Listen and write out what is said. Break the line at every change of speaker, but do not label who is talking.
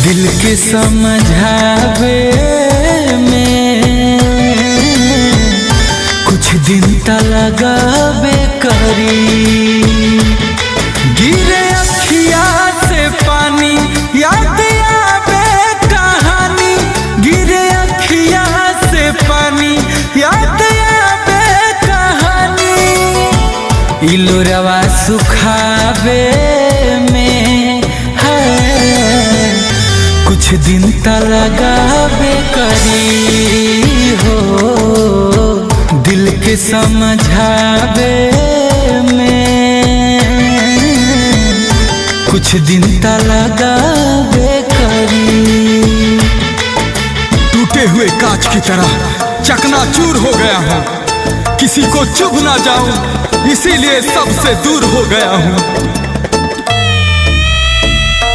दिल के समझावे में कुछ दिन त लगावे करी। गिरे अखिया से पानी याद आवे कहानी, गिरे अखिया से पानी याद आवे कहानी। इलोरवा सुखावे में है कुछ दिन त लगावे करी हो। दिल के समझावे में कुछ दिन त लगावे करी।
टूटे हुए कांच की तरह चकनाचूर हो गया हूँ, किसी को चुभ ना जाऊं इसीलिए सबसे दूर हो गया हूँ।